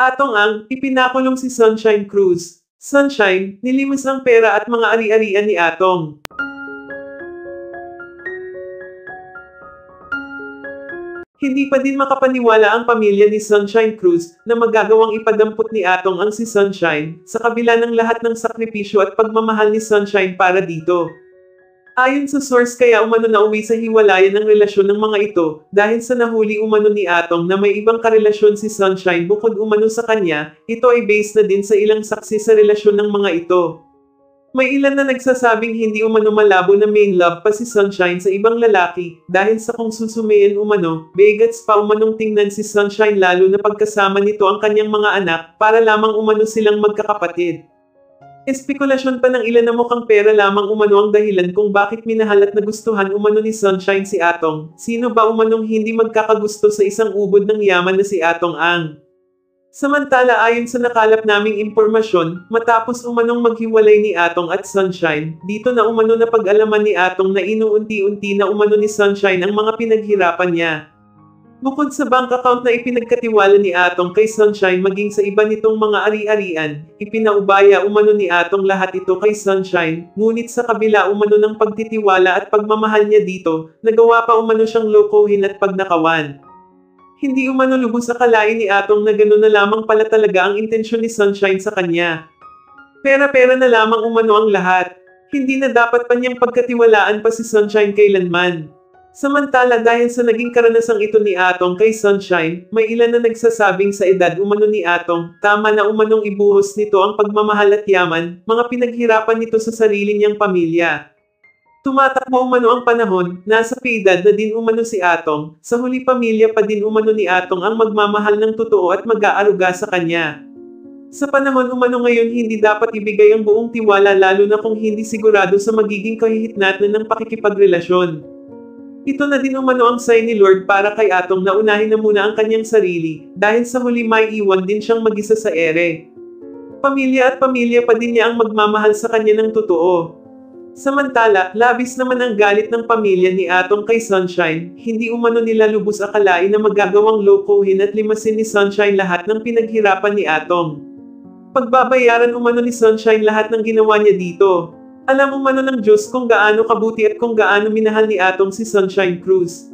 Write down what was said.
Atong ang, ipinakulong si Sunshine Cruz. Sunshine, nilimas ang pera at mga ari-arian ni Atong. Hindi pa din makapaniwala ang pamilya ni Sunshine Cruz na magagawang ipadampot ni Atong ang si Sunshine, sa kabila ng lahat ng sakripisyo at pagmamahal ni Sunshine para dito. Ayon sa source kaya umano na uwi sa hiwalayan ng relasyon ng mga ito, dahil sa nahuli umano ni Atong na may ibang karelasyon si Sunshine bukod umano sa kanya, ito ay based na din sa ilang saksi sa relasyon ng mga ito. May ilan na nagsasabing hindi umano malabo na main love pa si Sunshine sa ibang lalaki, dahil sa kung susumayan umano, begets pa umanong tingnan si Sunshine lalo na pagkasama nito ang kanyang mga anak, para lamang umano silang magkakapatid. Espekulasyon pa ng ilan na mukhang pera lamang umano ang dahilan kung bakit minahal at nagustuhan umano ni Sunshine si Atong. Sino ba umanong hindi magkakagusto sa isang ubod ng yaman na si Atong ang? Samantala ayon sa nakalap naming impormasyon, matapos umanong maghiwalay ni Atong at Sunshine, dito na umano na pag-alaman ni Atong na inuunti-unti na umano ni Sunshine ang mga pinaghirapan niya. Bukod sa bank account na ipinagkatiwala ni Atong kay Sunshine maging sa iba nitong mga ari-arian, ipinaubaya umano ni Atong lahat ito kay Sunshine, ngunit sa kabila umano ng pagtitiwala at pagmamahal niya dito, nagawa pa umano siyang lokohin at pagnakawan. Hindi umano lubos akalain ni Atong na gano'n na lamang pala talaga ang intensyon ni Sunshine sa kanya. Pera-pera na lamang umano ang lahat. Hindi na dapat pa niyang pagkatiwalaan pa si Sunshine kailanman. Samantala dahil sa naging karanasang ito ni Atong kay Sunshine, may ilan na nagsasabing sa edad umano ni Atong, tama na umanong ibuhos nito ang pagmamahal at yaman, mga pinaghirapan nito sa sarili niyang pamilya. Tumatakbo umano ang panahon, nasa edad na din umano si Atong, sa huli pamilya pa din umano ni Atong ang magmamahal ng totoo at mag-aaruga sa kanya. Sa panahon umano ngayon hindi dapat ibigay ang buong tiwala lalo na kung hindi sigurado sa magiging kahihitnatan ng pakikipagrelasyon. Ito na din umano ang sign ni Lord para kay Atong na unahin na muna ang kanyang sarili, dahil sa huli may iwan din siyang mag-isa sa ere. Pamilya at pamilya pa din niya ang magmamahal sa kanya ng totoo. Samantala, labis naman ang galit ng pamilya ni Atong kay Sunshine, hindi umano nila lubos akalain na magagawang lokohin at limasin ni Sunshine lahat ng pinaghirapan ni Atong. Pagbabayaran umano ni Sunshine lahat ng ginawa niya dito. Alam umano ng Diyos kung gaano kabuti at kung gaano minahal ni Atong si Sunshine Cruz.